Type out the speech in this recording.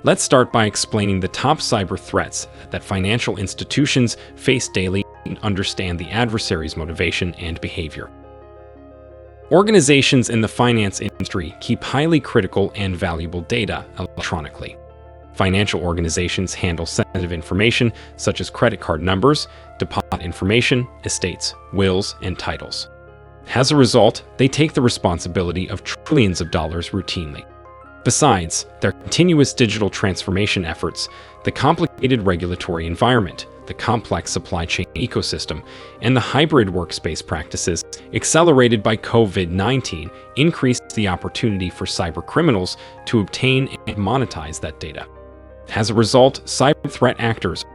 Let's start by explaining the top cyber threats that financial institutions face daily and understand the adversary's motivation and behavior. Organizations in the finance industry keep highly critical and valuable data electronically. Financial organizations handle sensitive information such as credit card numbers, deposit information, estates, wills, and titles. As a result, they take the responsibility of trillions of dollars routinely. Besides their continuous digital transformation efforts, the complicated regulatory environment, the complex supply chain ecosystem, and the hybrid workspace practices accelerated by COVID-19 increased the opportunity for cyber criminals to obtain and monetize that data. As a result, cyber threat actors